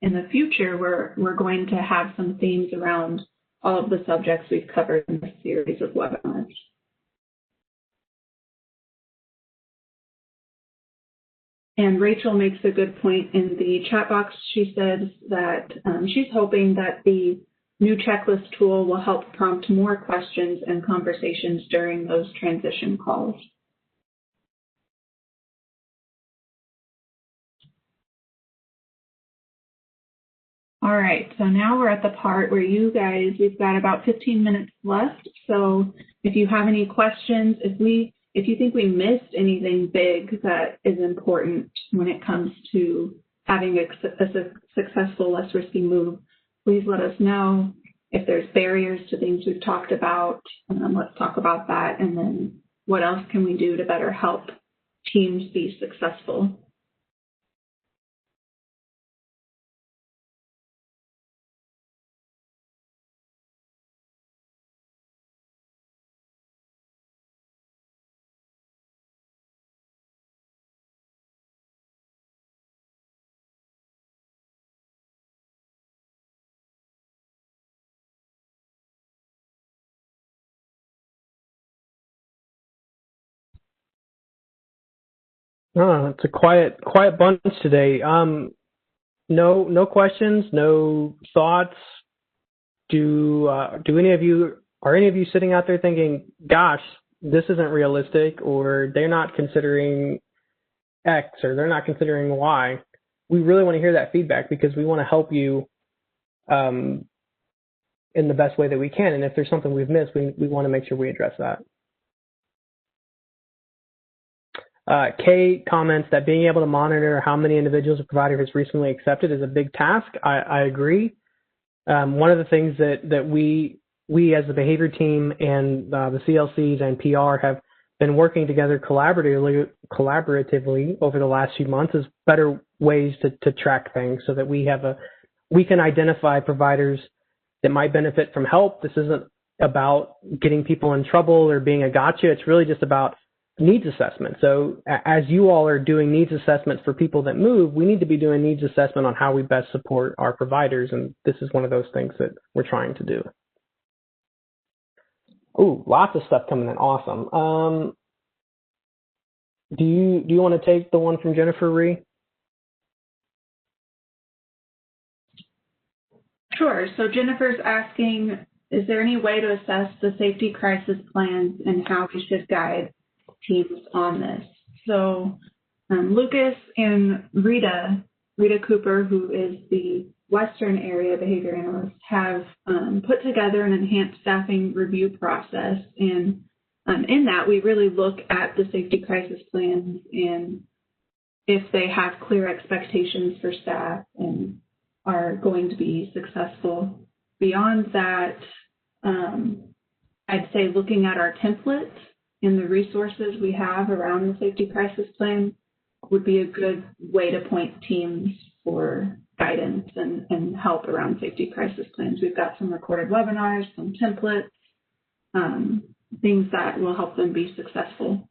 In the future, we're going to have some themes around all of the subjects we've covered in this series of webinars. And Rachel makes a good point in the chat box. She says that she's hoping that the new checklist tool will help prompt more questions and conversations during those transition calls. All right, so now we're at the part where we've got about 15 minutes left. So if you have any questions, if you think we missed anything big that is important when it comes to having a successful, less risky move, please let us know. If there's barriers to things we've talked about, let's talk about that. And then what else can we do to better help teams be successful? Oh, it's a quiet bunch today. No questions, no thoughts. Are any of you sitting out there thinking, gosh, this isn't realistic, or they're not considering X, or they're not considering Y? We really want to hear that feedback because we want to help you in the best way that we can. And if there's something we've missed, we want to make sure we address that. Kay comments that being able to monitor how many individuals a provider has recently accepted is a big task. I agree. One of the things that we as the behavior team and the CLCs and PR have been working together collaboratively over the last few months is better ways to track things so that we can identify providers that might benefit from help. This isn't about getting people in trouble or being a gotcha. It's really just about needs assessment. So as you all are doing needs assessments for people that move, we need to be doing needs assessment on how we best support our providers. And this is one of those things that we're trying to do. Ooh, lots of stuff coming in. Awesome. Do you want to take the one from Jennifer Ree? Sure. So Jennifer's asking, is there any way to assess the safety crisis plans and how we should guide teams on this? So Lucas and Rita Cooper, who is the Western area behavior analyst, have put together an enhanced staffing review process. And in that, we really look at the safety crisis plans and if they have clear expectations for staff and are going to be successful. Beyond that, I'd say looking at our template and the resources we have around the safety crisis plan would be a good way to point teams for guidance and help around safety crisis plans. We've got some recorded webinars, some templates, things that will help them be successful.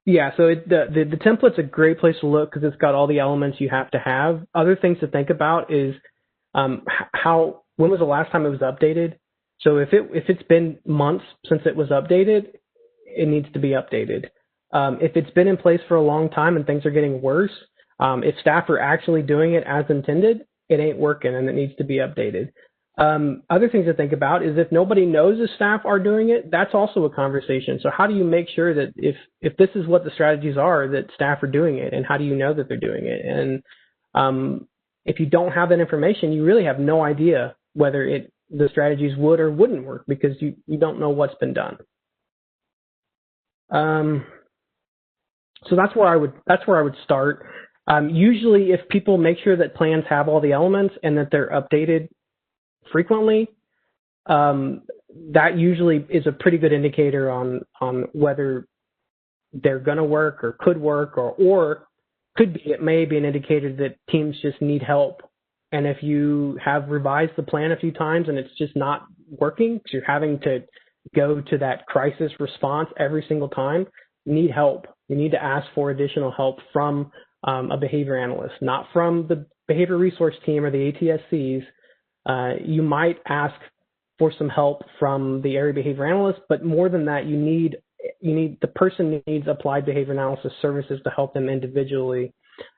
Yeah, so the template's a great place to look because it's got all the elements you have to have. Other things to think about is when was the last time it was updated? So if it's been months since it was updated, it needs to be updated. If it's been in place for a long time and things are getting worse, if staff are actually doing it as intended, it ain't working and it needs to be updated. Other things to think about is if nobody knows if staff are doing it, that's also a conversation. So how do you make sure that if this is what the strategies are, that staff are doing it, and how do you know that they're doing it? And if you don't have that information, you really have no idea whether the strategies would or wouldn't work because you don't know what's been done. So that's where I would start. Usually, if people make sure that plans have all the elements and that they're updated frequently, that usually is a pretty good indicator on whether they're going to work or could work, or it may be an indicator that teams just need help. And if you have revised the plan a few times and it's just not working, because you're having to go to that crisis response every single time, you need help. You need to ask for additional help from a behavior analyst, not from the behavior resource team or the ATSCs. You might ask for some help from the area behavior analyst, but more than that, the person needs applied behavior analysis services to help them individually.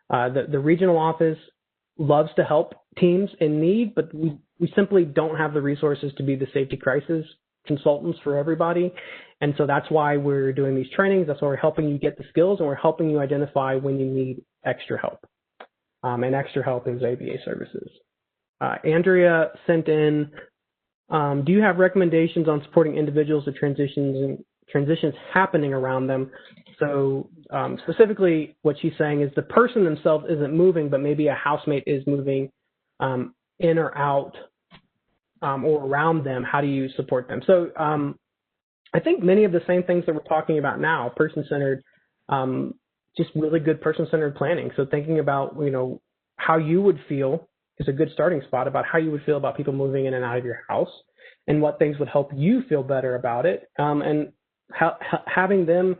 The regional office loves to help teams in need, but we simply don't have the resources to be the safety crisis consultants for everybody. And so that's why we're doing these trainings. That's why we're helping you get the skills, and we're helping you identify when you need extra help. And extra help is ABA services. Andrea sent in, do you have recommendations on supporting individuals with transitions happening around them? So specifically what she's saying is the person themselves isn't moving, but maybe a housemate is moving in or out or around them. How do you support them? So I think many of the same things that we're talking about now, person-centered, just really good person-centered planning. So thinking about, how you would feel is a good starting spot about how you would feel about people moving in and out of your house and what things would help you feel better about it, and having them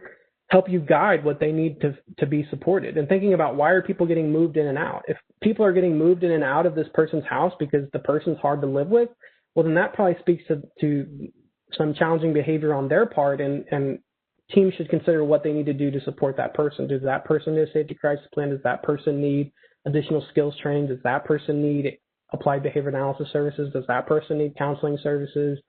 help you guide what they need to be supported, and thinking about why are people getting moved in and out. If people are getting moved in and out of this person's house because the person's hard to live with, well, then that probably speaks to some challenging behavior on their part, and teams should consider what they need to do to support that person. Does that person need a safety crisis plan? Does that person need additional skills training? Does that person need applied behavior analysis services? Does that person need counseling services?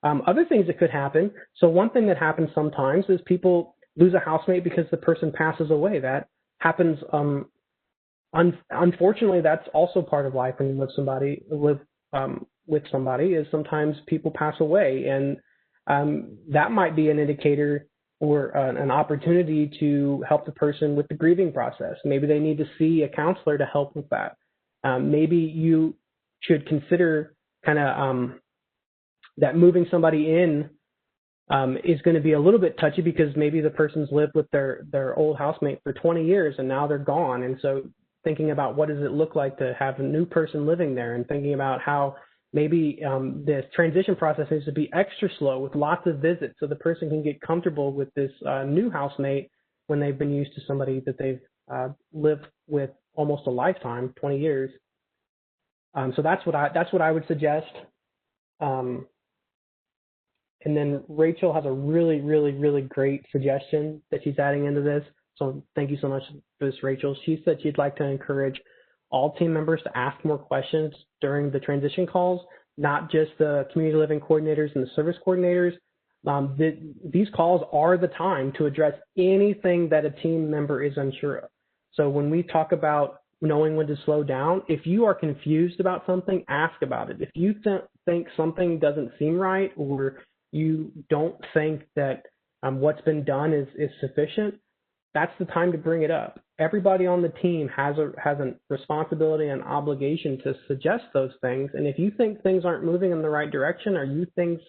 Other things that could happen. So one thing that happens sometimes is people lose a housemate because the person passes away. That happens. Unfortunately, that's also part of life when you live with somebody is sometimes people pass away, and that might be an indicator or an opportunity to help the person with the grieving process. Maybe they need to see a counselor to help with that. Maybe you should consider kind of that moving somebody in is going to be a little bit touchy because maybe the person's lived with their old housemate for 20 years and now they're gone. And so thinking about what does it look like to have a new person living there, and thinking about how maybe the transition process needs to be extra slow with lots of visits so the person can get comfortable with this new housemate when they've been used to somebody that they've lived with almost a lifetime, 20 years. So that's what I would suggest. And then Rachel has a really, really, really great suggestion that she's adding into this. So thank you so much for this, Rachel. She said she'd like to encourage all team members to ask more questions during the transition calls, not just the community living coordinators and the service coordinators. These calls are the time to address anything that a team member is unsure of. So when we talk about knowing when to slow down, if you are confused about something, ask about it. If you think something doesn't seem right, or you don't think that what's been done is sufficient, that's the time to bring it up. Everybody on the team has a responsibility and obligation to suggest those things. And if you think things aren't moving in the right direction, or you think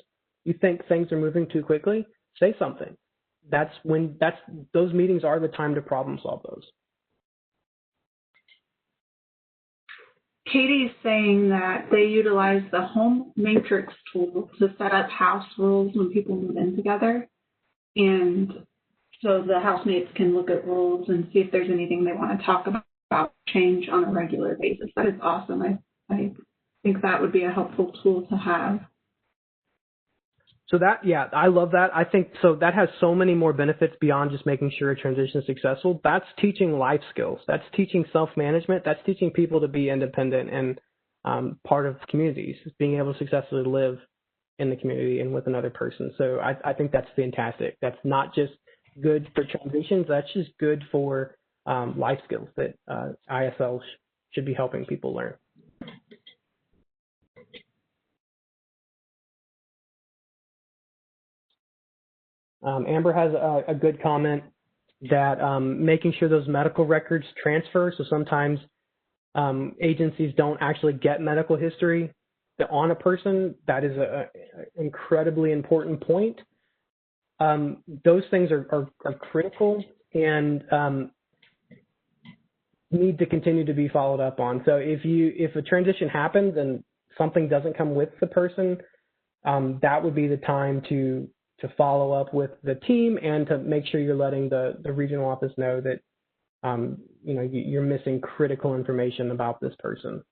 things are moving too quickly, say something. Those meetings are the time to problem solve those. Katie's saying that they utilize the home matrix tool to set up house rules when people move in together. And so the housemates can look at rules and see if there's anything they want to talk about, change on a regular basis. That is awesome. I think that would be a helpful tool to have. So that, yeah, I love that. I think so that has so many more benefits beyond just making sure a transition is successful. That's teaching life skills. That's teaching self-management. That's teaching people to be independent and part of communities, being able to successfully live in the community and with another person. So I think that's fantastic. That's not just good for transitions. That's just good for life skills that ISL should be helping people learn. Amber has a good comment that making sure those medical records transfer. So sometimes agencies don't actually get medical history on a person. That is an incredibly important point. Those things are critical and need to continue to be followed up on. So if a transition happens and something doesn't come with the person, that would be the time to follow up with the team and to make sure you're letting the regional office know that you're missing critical information about this person.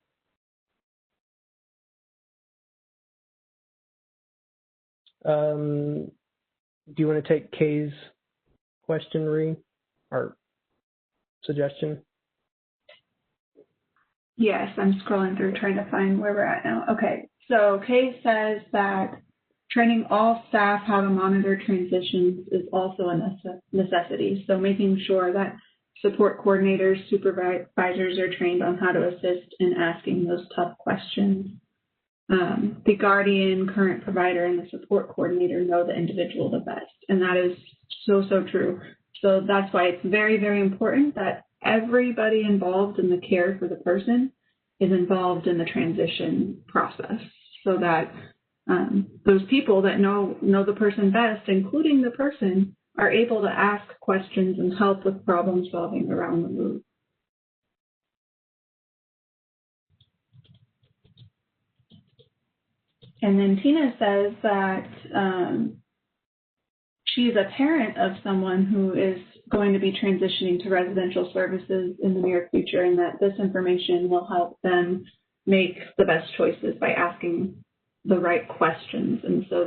Do you want to take Kay's question, Ree, or suggestion? Yes, I'm scrolling through trying to find where we're at now. Okay, so Kay says that training all staff how to monitor transitions is also a necessity. So making sure that support coordinators, supervisors are trained on how to assist in asking those tough questions. The guardian, current provider, and the support coordinator know the individual the best. And that is so, so true. So that's why it's very, very important that everybody involved in the care for the person is involved in the transition process, so that those people that know the person best, including the person, are able to ask questions and help with problem solving around the move. And then Tina says that she's a parent of someone who is going to be transitioning to residential services in the near future, and that this information will help them make the best choices by asking the right questions. And so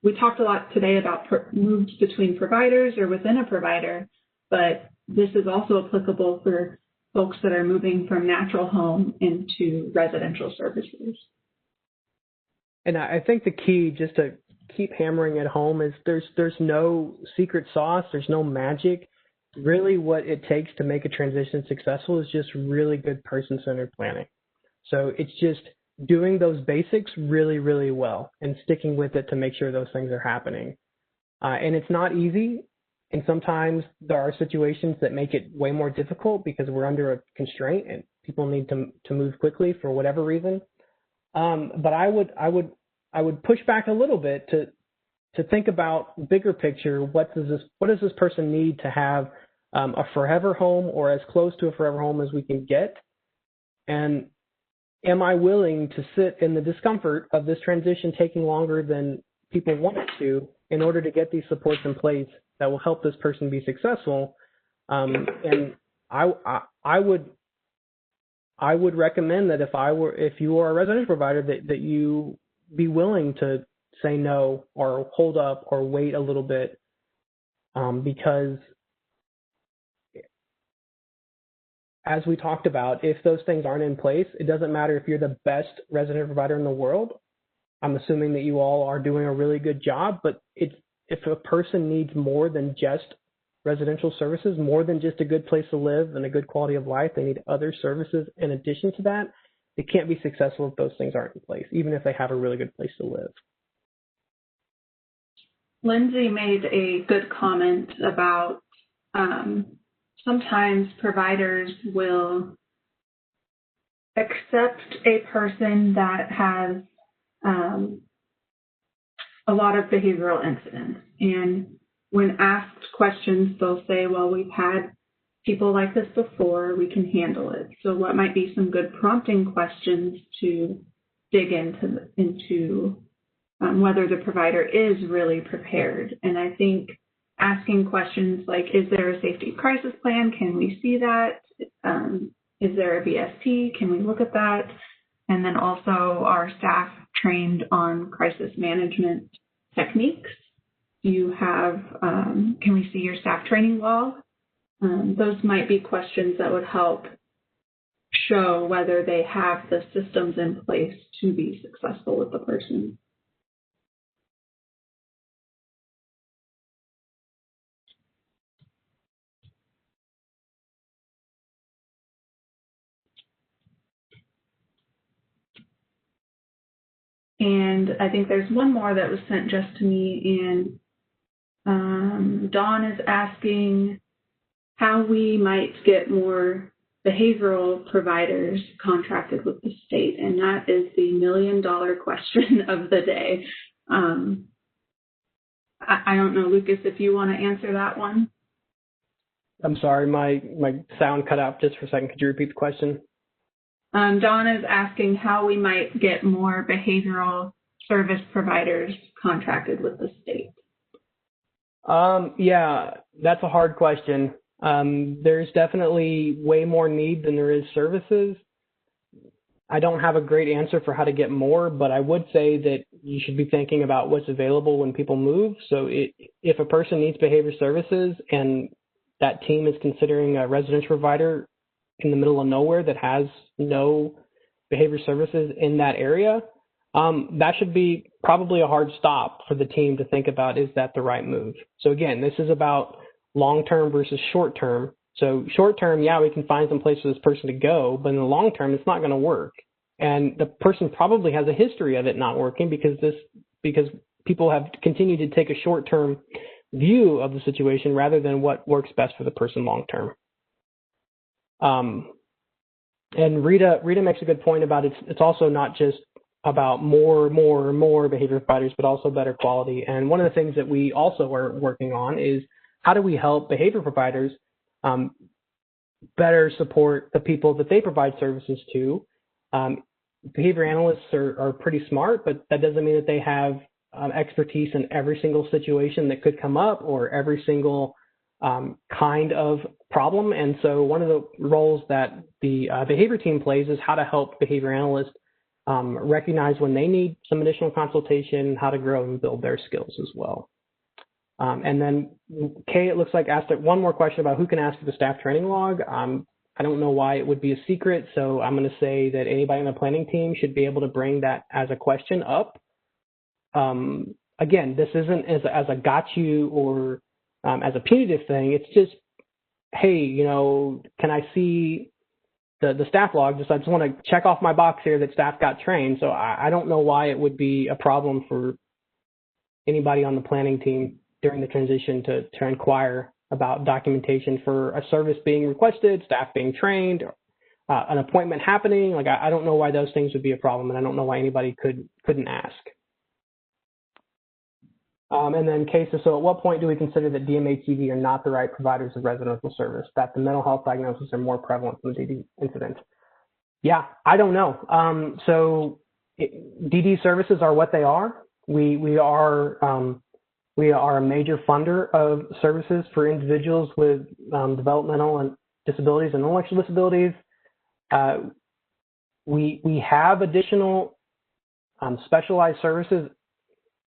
we talked a lot today about moves between providers or within a provider, but this is also applicable for folks that are moving from natural home into residential services. And I think the key, just to keep hammering it home, is there's no secret sauce, there's no magic. Really what it takes to make a transition successful is just really good person-centered planning. So it's just doing those basics really, really well and sticking with it to make sure those things are happening. And it's not easy. And sometimes there are situations that make it way more difficult because we're under a constraint and people need to move quickly for whatever reason. But I would push back a little bit to think about bigger picture. What does this person need to have a forever home, or as close to a forever home as we can get? And am I willing to sit in the discomfort of this transition taking longer than people want it to in order to get these supports in place that will help this person be successful? And I would recommend that if you are a residential provider, that you be willing to say no or hold up or wait a little bit, because as we talked about, if those things aren't in place, it doesn't matter if you're the best residential provider in the world. I'm assuming that you all are doing a really good job, but if a person needs more than just residential services, more than just a good place to live and a good quality of life, they need other services in addition to that. They can't be successful if those things aren't in place, even if they have a really good place to live. Lindsay made a good comment about sometimes providers will accept a person that has a lot of behavioral incidents. And when asked questions, they'll say, well, we've had people like this before, we can handle it. So what might be some good prompting questions to dig into whether the provider is really prepared. And I think asking questions like, is there a safety crisis plan? Can we see that? Is there a BSP? Can we look at that? And then also, are staff trained on crisis management techniques. You have, can we see your staff training log? Those might be questions that would help show whether they have the systems in place to be successful with the person. And I think there's one more that was sent just to me, and Dawn is asking how we might get more behavioral providers contracted with the state, and that is the million-dollar question of the day. I don't know, Lucas, if you want to answer that one. I'm sorry, my sound cut out just for a second. Could you repeat the question? Dawn is asking how we might get more behavioral service providers contracted with the state. Yeah, that's a hard question. There's definitely way more need than there is services. I don't have a great answer for how to get more, but I would say that you should be thinking about what's available when people move. So if a person needs behavior services and that team is considering a residential provider in the middle of nowhere that has no behavior services in that area, that should be probably a hard stop for the team to think about, is that the right move? So again, this is about long-term versus short-term. So short-term, yeah, we can find some place for this person to go, but in the long term, it's not going to work. And the person probably has a history of it not working because people have continued to take a short-term view of the situation rather than what works best for the person long-term. And Rita makes a good point about it's also not just about more behavior providers, but also better quality. And one of the things that we also are working on is how do we help behavior providers better support the people that they provide services to. Behavior analysts are pretty smart, but that doesn't mean that they have expertise in every single situation that could come up or every single kind of problem. And so one of the roles that the behavior team plays is how to help behavior analysts recognize when they need some additional consultation, how to grow and build their skills as well. And then Kay, it looks like, asked one more question about who can ask for the staff training log. I don't know why it would be a secret, so I'm going to say that anybody on the planning team should be able to bring that as a question up. Again, this isn't as a got you or as a punitive thing. It's just, hey, can I see the staff log? I just want to check off my box here that staff got trained. So I don't know why it would be a problem for anybody on the planning team during the transition to inquire about documentation for a service being requested, staff being trained, an appointment happening. Like I don't know why those things would be a problem, and I don't know why anybody couldn't ask. And then cases, so at what point do we consider that DMHCD are not the right providers of residential service, that the mental health diagnoses are more prevalent than the DD incidents? Yeah, I don't know. So DD services are what they are. We are a major funder of services for individuals with developmental and disabilities and intellectual disabilities. We have additional specialized services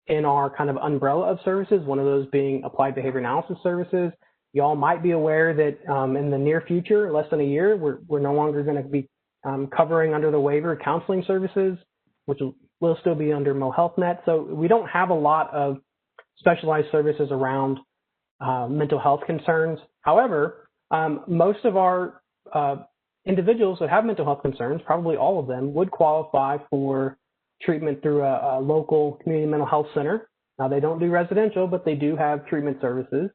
in our kind of umbrella of services, one of those being applied behavior analysis services. Y'all might be aware that in the near future, less than a year, we're no longer going to be covering under the waiver counseling services, which will still be under MoHealthNet. So we don't have a lot of specialized services around mental health concerns. However, most of our individuals that have mental health concerns, probably all of them, would qualify for treatment through a local community mental health center. Now, they don't do residential, but they do have treatment services.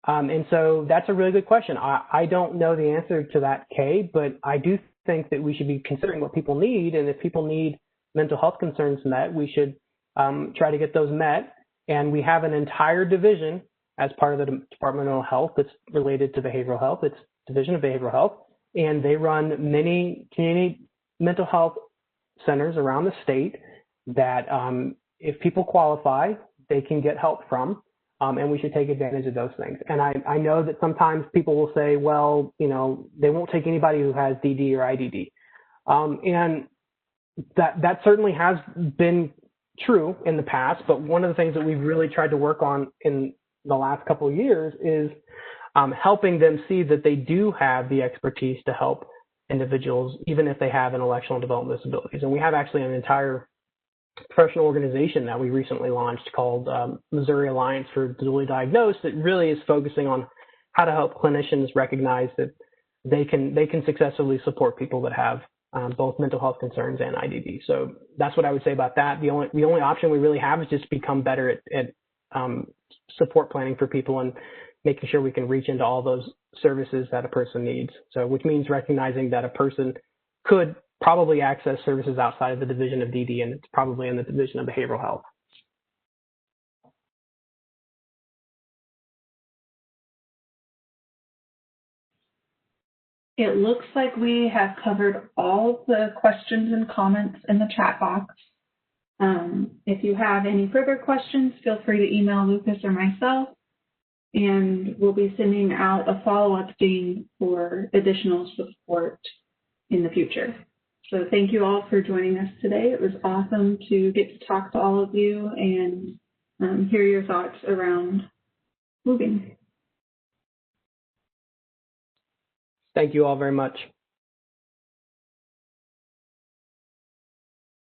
And so that's a really good question. I don't know the answer to that, Kay, but I do think that we should be considering what people need. And if people need mental health concerns met, we should try to get those met. And we have an entire division as part of the Department of Mental Health that's related to behavioral health. It's Division of Behavioral Health. And they run many community mental health centers around the state that if people qualify, they can get help from, and we should take advantage of those things. And I know that sometimes people will say, well, they won't take anybody who has DD or IDD. And that certainly has been true in the past, but one of the things that we've really tried to work on in the last couple of years is helping them see that they do have the expertise to help individuals, even if they have intellectual and developmental disabilities. And we have actually an entire professional organization that we recently launched called Missouri Alliance for Dually Diagnosed that really is focusing on how to help clinicians recognize that they can successfully support people that have both mental health concerns and IDD. So that's what I would say about that. The only option we really have is just become better at support planning for people and making sure we can reach into all those services that a person needs. So which means recognizing that a person could probably access services outside of the division of DD, and it's probably in the division of behavioral health. It looks like we have covered all the questions and comments in the chat box. If you have any further questions, feel free to email Lucas or myself, and we'll be sending out a follow-up thing for additional support in the future. So thank you all for joining us today. It was awesome to get to talk to all of you and hear your thoughts around moving. Thank you all very much.